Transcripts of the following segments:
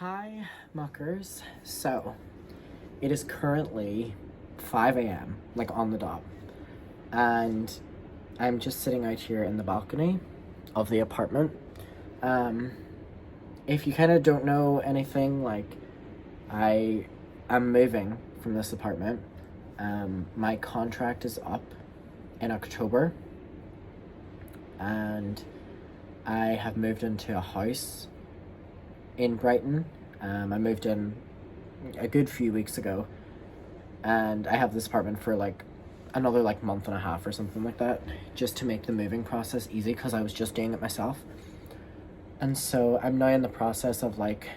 Hi, muckers. So, it is currently 5 a.m., like on the dot, and I'm just sitting out here in the balcony of the apartment. Um, if you kind of don't know anything, like, I am moving from this apartment. My contract is up in October, and I have moved into a house in Brighton. I moved in a good few weeks ago, and I have this apartment for like another like month and a half or something like that, just to make the moving process easy because I was just doing it myself. And so I'm now in the process of like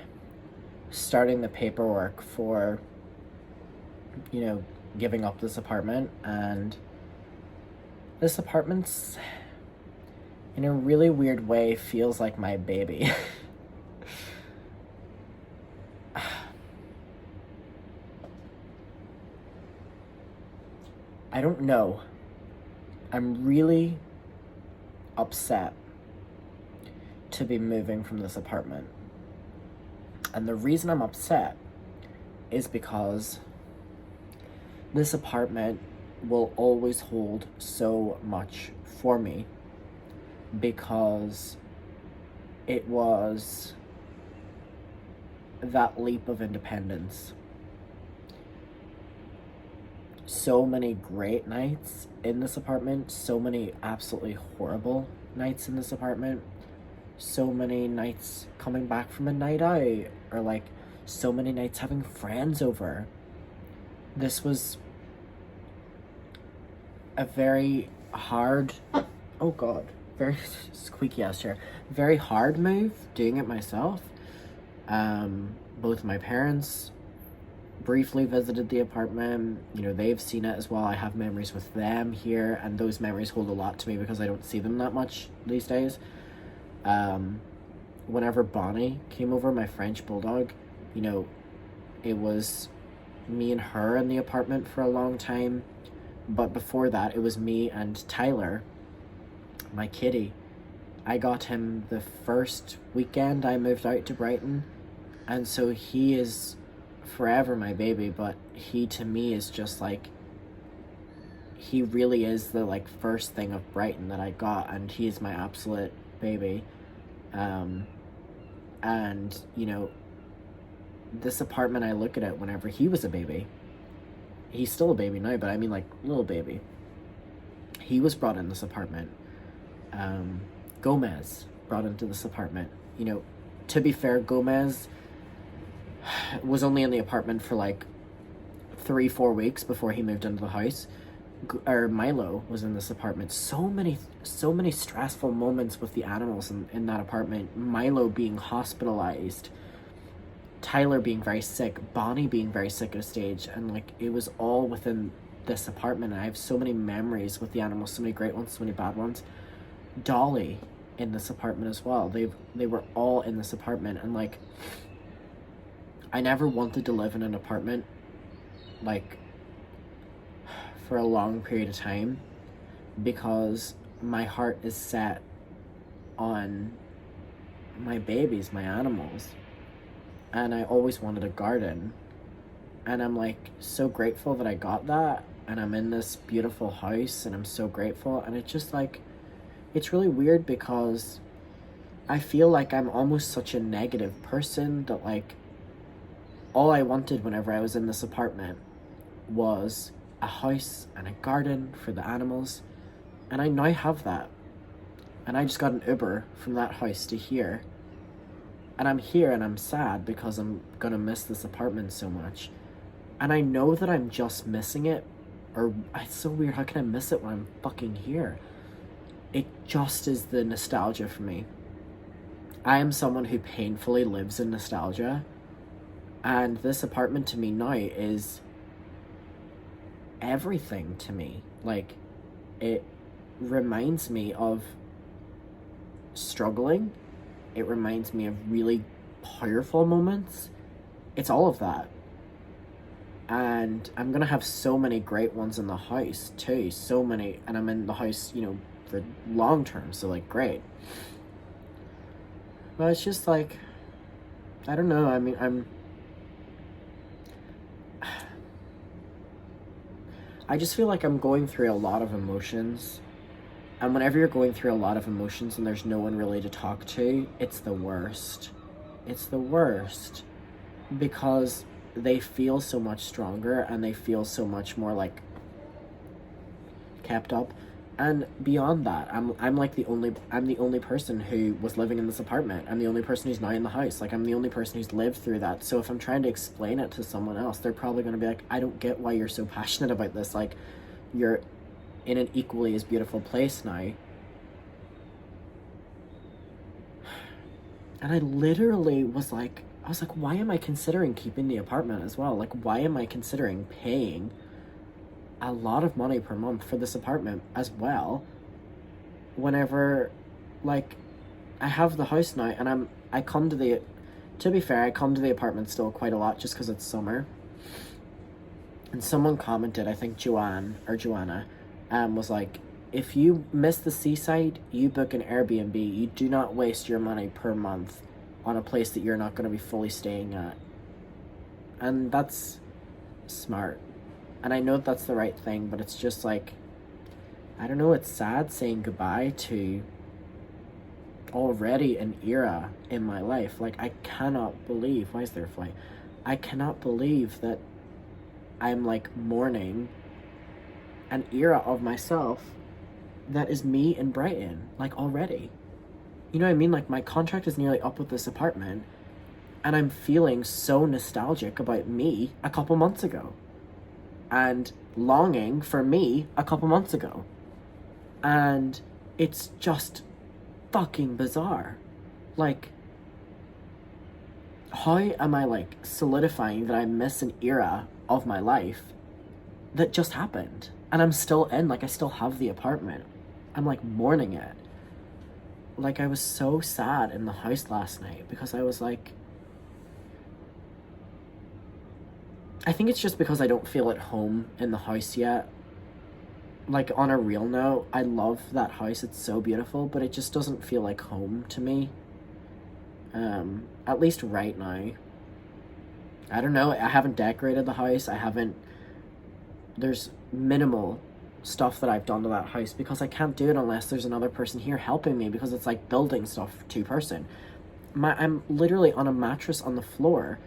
starting the paperwork for, giving up this apartment. And this apartment's, in a really weird way, feels like my baby. I don't know. I'm really upset to be moving from this apartment. And the reason I'm upset is because this apartment will always hold so much for me, because it was that leap of independence. So many great nights in this apartment, so many absolutely horrible nights in this apartment, so many nights coming back from a night out, or like so many nights having friends over. This was a very hard, oh god, very squeaky ass chair, very hard move doing it myself. Both my parents briefly visited the apartment. They've seen it as well. I have memories with them here, and those memories hold a lot to me because I don't see them that much these days. Whenever Bonnie came over, my French bulldog, it was me and her in the apartment for a long time. But before that, it was me and Tyler, my kitty. I got him the first weekend I moved out to Brighton, and so he is forever my baby. But he to me is just like, he really is the like first thing of Brighton that I got, and he is my absolute baby. And this apartment, I look at it whenever he was a baby. He's still a baby now, but I mean like little baby. He was brought in this apartment. Gomez brought into this apartment. To be fair, Gomez was only in the apartment for like 3-4 weeks before he moved into the house. Or Milo was in this apartment. So many stressful moments with the animals in that apartment. Milo being hospitalized, Tyler being very sick, Bonnie being very sick at a stage, and like it was all within this apartment. And I have so many memories with the animals, so many great ones, so many bad ones. Dolly in this apartment as well. They were all in this apartment, and like I never wanted to live in an apartment like for a long period of time, because my heart is set on my babies, my animals. And I always wanted a garden. And I'm like so grateful that I got that. And I'm in this beautiful house, and I'm so grateful. And it's just like, it's really weird because I feel like I'm almost such a negative person that like all I wanted whenever I was in this apartment was a house and a garden for the animals. And I now have that. And I just got an Uber from that house to here. And I'm here and I'm sad because I'm gonna miss this apartment so much. And I know that I'm just missing it. Or it's so weird, how can I miss it when I'm fucking here? It just is the nostalgia for me. I am someone who painfully lives in nostalgia. And this apartment to me now is everything to me. Like, it reminds me of struggling. It reminds me of really powerful moments. It's all of that. And I'm gonna have so many great ones in the house too. So many. And I'm in the house, for long term. So like, great. But it's just like, I don't know. I mean, I just feel like I'm going through a lot of emotions. And whenever you're going through a lot of emotions and there's no one really to talk to, it's the worst. It's the worst. Because they feel so much stronger and they feel so much more like kept up. And beyond that, I'm the only person who was living in this apartment. I'm the only person who's now in the house. Like, I'm the only person who's lived through that. So if I'm trying to explain it to someone else, they're probably going to be like, I don't get why you're so passionate about this. Like, you're in an equally as beautiful place now. And I literally was like, why am I considering keeping the apartment as well? Like, why am I considering paying a lot of money per month for this apartment as well, whenever, like, I have the house now, and I come to the, to be fair, I come to the apartment still quite a lot just because it's summer. And someone commented, I think Joanna, was like, if you miss the seaside, you book an Airbnb. You do not waste your money per month on a place that you're not going to be fully staying at. And that's smart. And I know that's the right thing, but it's just like, I don't know, it's sad saying goodbye to already an era in my life. Like, I cannot believe, why is there a flight? I cannot believe that I'm like mourning an era of myself that is me in Brighton, like, already. You know what I mean? Like, my contract is nearly up with this apartment, and I'm feeling so nostalgic about me a couple months ago. And longing for me a couple months ago. And it's just fucking bizarre. Like, how am I, like, solidifying that I miss an era of my life that just happened? And I'm still in, like, I still have the apartment. I'm, like, mourning it. Like, I was so sad in the house last night because I was like, I think it's just because I don't feel at home in the house yet. Like, on a real note, I love that house. It's so beautiful, but it just doesn't feel like home to me. At least right now. I don't know. I haven't decorated the house. There's minimal stuff that I've done to that house because I can't do it unless there's another person here helping me, because it's like building stuff two-person. I'm literally on a mattress on the floor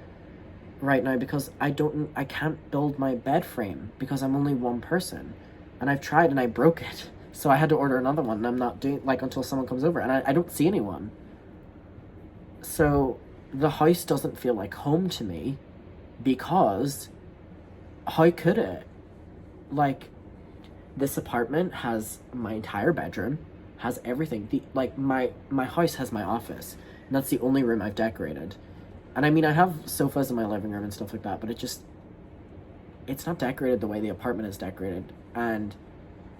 right now because I can't build my bed frame because I'm only one person, and I've tried and I broke it, so I had to order another one, and I'm not doing, like, until someone comes over, and I don't see anyone. So the house doesn't feel like home to me because how could it? Like, this apartment has my entire bedroom, has everything. My house has my office, and that's the only room I've decorated. And I mean, I have sofas in my living room and stuff like that, but it's not decorated the way the apartment is decorated. And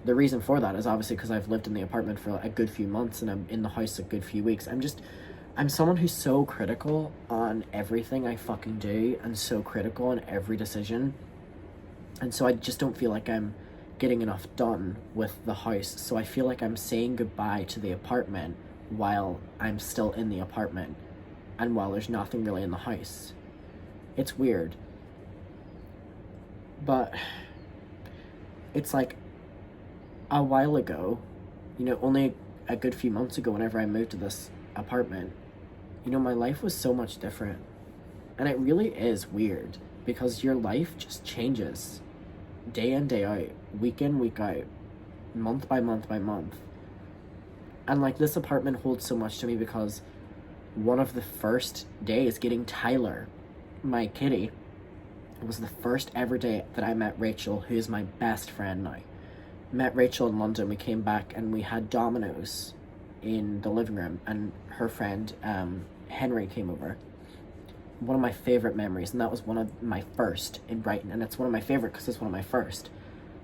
the reason for that is obviously because I've lived in the apartment for a good few months and I'm in the house a good few weeks. I'm someone who's so critical on everything I fucking do and so critical on every decision. And so I just don't feel like I'm getting enough done with the house. So I feel like I'm saying goodbye to the apartment while I'm still in the apartment and while there's nothing really in the house. It's weird. But it's like a while ago, only a good few months ago, whenever I moved to this apartment, my life was so much different. And it really is weird because your life just changes day in, day out, week in, week out, month by month by month. And like, this apartment holds so much to me because one of the first days getting Tyler, my kitty, was the first ever day that I met Rachel, who is my best friend now. Met Rachel in London. We came back and we had Domino's in the living room, and her friend Henry came over. One of my favorite memories, and that was one of my first in Brighton, and it's one of my favorite because it's one of my first.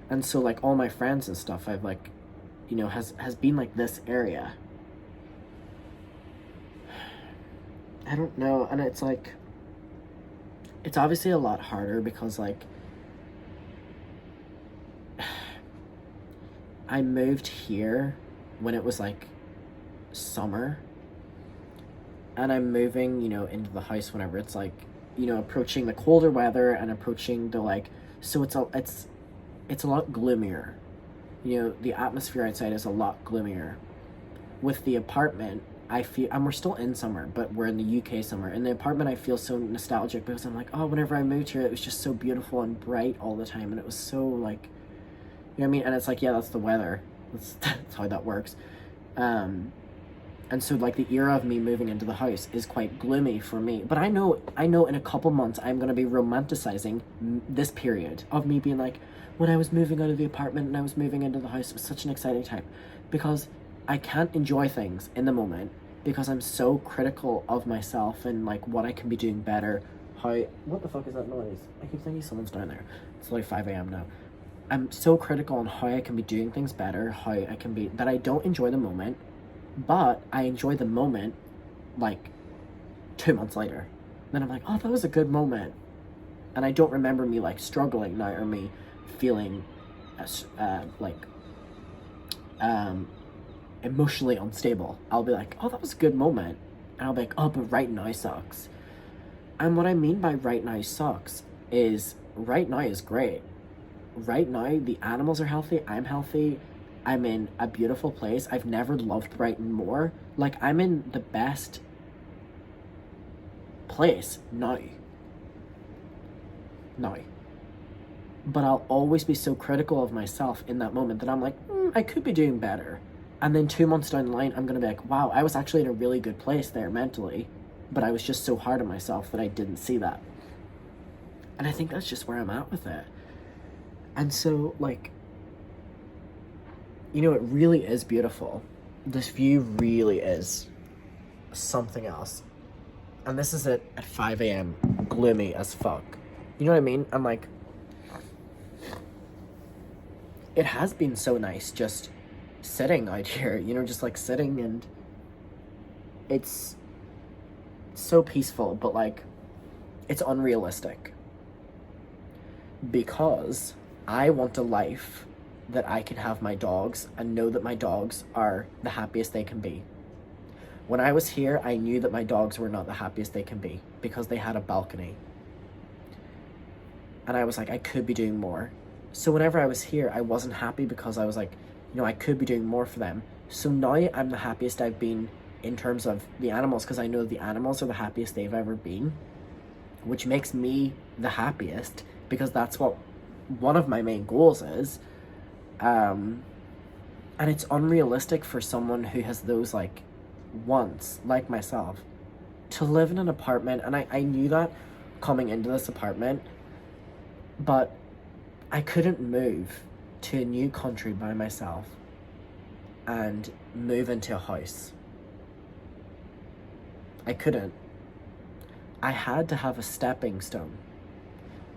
And so like all my friends and stuff I've like, has been like this area. I don't know, and it's like, it's obviously a lot harder because like I moved here when it was like summer, and I'm moving, you know, into the house whenever it's like, you know, approaching the colder weather and approaching the like, so it's a lot gloomier. You know, the atmosphere outside is a lot gloomier. With the apartment, I feel, and we're still in summer, but we're in the UK summer. In the apartment, I feel so nostalgic because I'm like, oh, whenever I moved here, it was just so beautiful and bright all the time, and it was so like, you know what I mean? And it's like, yeah, that's the weather. That's how that works. And so like the era of me moving into the house is quite gloomy for me. But I know in a couple months I'm gonna be romanticizing this period of me being like, when I was moving out of the apartment and I was moving into the house, it was such an exciting time, because I can't enjoy things in the moment because I'm so critical of myself and like what I can be doing better. What the fuck is that noise? I keep thinking someone's down there. It's like 5 a.m. now. I'm so critical on how I can be doing things better, how I can be, that I don't enjoy the moment, but I enjoy the moment like 2 months later. Then I'm like, oh, that was a good moment. And I don't remember me like struggling now or me feeling emotionally unstable. I'll be like, oh, that was a good moment. And I'll be like, oh, but right now sucks. And what I mean by right now sucks is right now is great. Right now, the animals are healthy, I'm healthy, I'm in a beautiful place. I've never loved Brighton more. Like, I'm in the best place now. But I'll always be so critical of myself in that moment that I'm like, I could be doing better. And then 2 months down the line, I'm going to be like, wow, I was actually in a really good place there mentally, but I was just so hard on myself that I didn't see that. And I think that's just where I'm at with it. And so, like, you know, it really is beautiful. This view really is something else. And this is it at 5 a.m., gloomy as fuck. You know what I mean? I'm like, it has been so nice just sitting out here, you know, just like sitting, and it's so peaceful, but like, it's unrealistic. Because I want a life that I can have my dogs and know that my dogs are the happiest they can be. When I was here, I knew that my dogs were not the happiest they can be because they had a balcony. And I was like, I could be doing more. So whenever I was here, I wasn't happy because I was like, you know, I could be doing more for them. So now I'm the happiest I've been in terms of the animals, because I know the animals are the happiest they've ever been, which makes me the happiest because that's what one of my main goals is. And it's unrealistic for someone who has those like wants, like myself, to live in an apartment. And I knew that coming into this apartment, but I couldn't move to a new country by myself and move into a house. I couldn't. I had to have a stepping stone.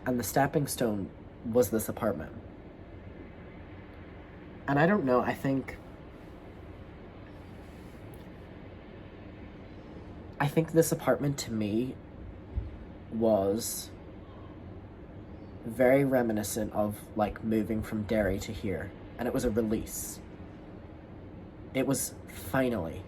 And the stepping stone was this apartment. And I don't know, I think this apartment to me was very reminiscent of like moving from Derry to here. And it was a release. It was finally.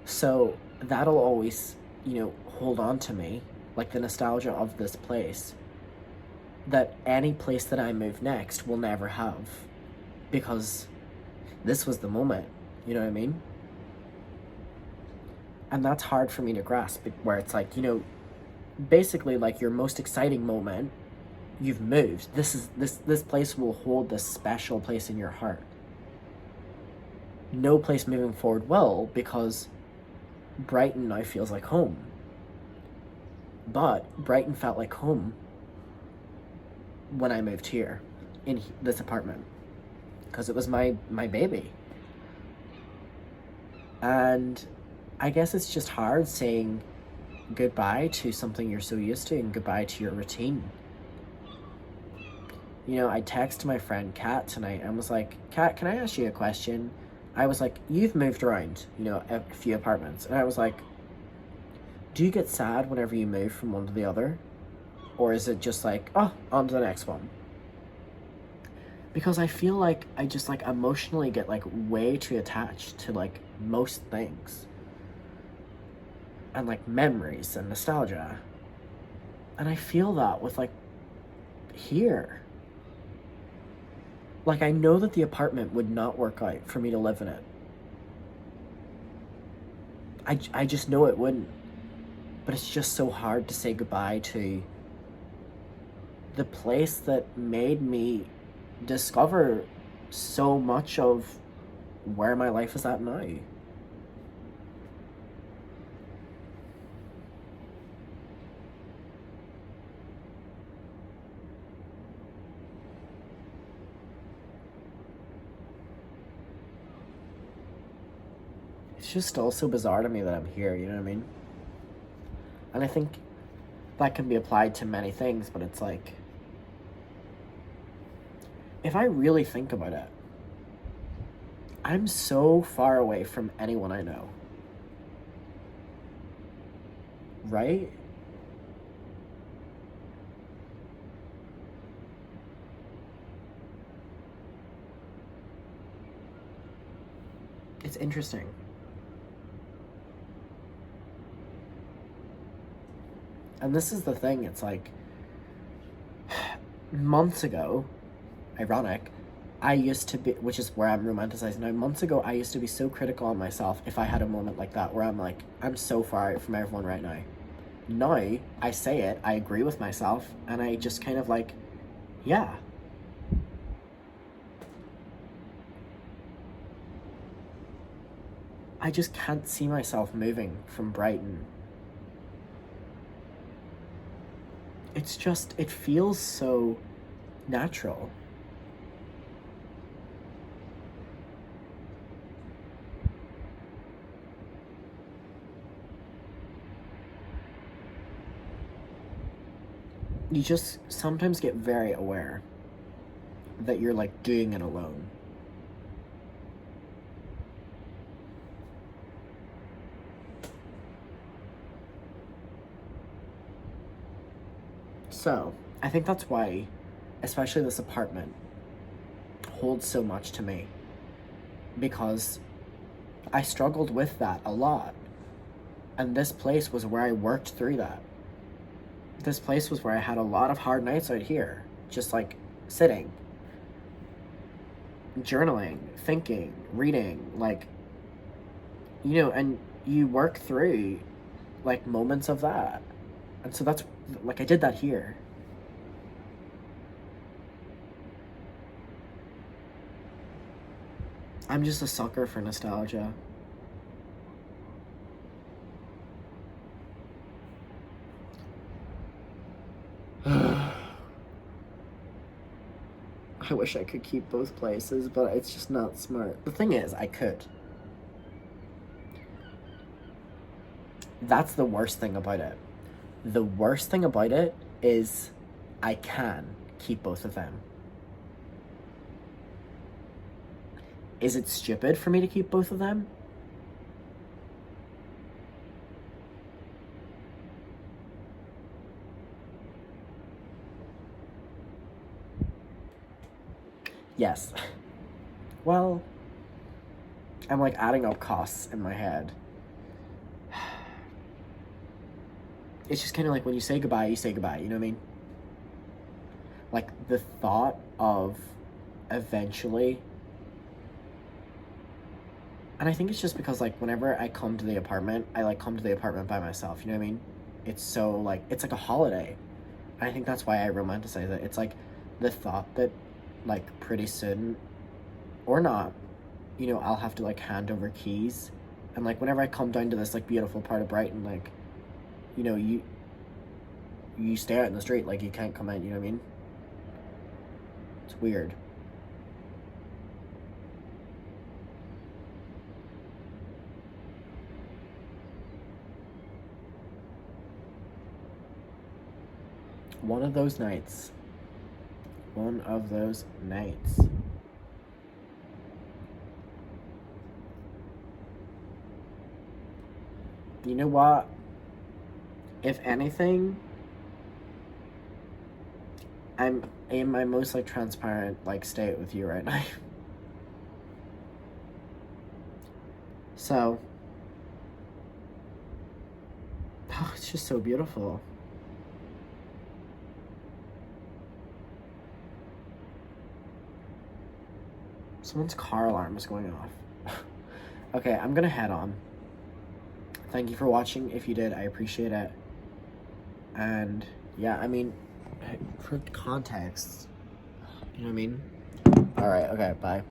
So that'll always, you know, hold on to me, like the nostalgia of this place, that any place that I move next will never have, because this was the moment, you know what I mean? And that's hard for me to grasp, where it's like, you know, basically like your most exciting moment, you've moved. This place will hold this special place in your heart. No place moving forward will, because Brighton now feels like home. But Brighton felt like home when I moved here in this apartment, because it was my baby. And I guess it's just hard saying goodbye to something you're so used to and goodbye to your routine. You know, I texted my friend Kat tonight and was like, Kat, can I ask you a question? I was like, you've moved around, you know, a few apartments. And I was like, do you get sad whenever you move from one to the other? Or is it just like, oh, on to the next one? because I feel like I just like emotionally get like way too attached to like most things and like memories and nostalgia. And I feel that with like here. Like I know that the apartment would not work out for me to live in it. I just know it wouldn't. But it's just so hard to say goodbye to the place that made me discover so much of where my life is at now. It's just still so bizarre to me that I'm here, you know what I mean? And I think that can be applied to many things, but it's like, if I really think about it, I'm so far away from anyone I know. Right? It's interesting. And this is the thing, it's like, months ago, ironic, I used to be, which is where I'm romanticizing now, months ago, I used to be so critical on myself if I had a moment like that, where I'm like, I'm so far out from everyone right now. Now, I say it, I agree with myself, and I just kind of like, yeah. I just can't see myself moving from Brighton. It's just, it feels so natural. You just sometimes get very aware that you're like doing it alone. So, I think that's why, especially this apartment, holds so much to me. Because I struggled with that a lot. And this place was where I worked through that. This place was where I had a lot of hard nights out here. Just like sitting, journaling, thinking, reading, like, you know, and you work through like moments of that. And so that's like, I did that here. I'm just a sucker for nostalgia. I wish I could keep both places, but it's just not smart. The thing is, I could. That's the worst thing about it. The worst thing about it is I can keep both of them. Is it stupid for me to keep both of them? Yes. Well, I'm like adding up costs in my head. It's just kind of like when you say goodbye, you say goodbye, you know what I mean? Like the thought of eventually, and I think it's just because like whenever I come to the apartment, I like come to the apartment by myself, you know what I mean? It's so like, it's like a holiday. And I think that's why I romanticize it. It's like the thought that like pretty soon, or not, you know, I'll have to like hand over keys. And like whenever I come down to this like beautiful part of Brighton, like, you know, you stay out in the street, like you can't come in, you know what I mean? It's weird. One of those nights. One of those nights. You know what? If anything, I'm in my most like transparent like state with you right now. So, oh, it's just so beautiful. Someone's car alarm is going off. Okay, I'm gonna head on. Thank you for watching. If you did, I appreciate it. And yeah, I mean, for context, you know what I mean? Alright, okay, bye.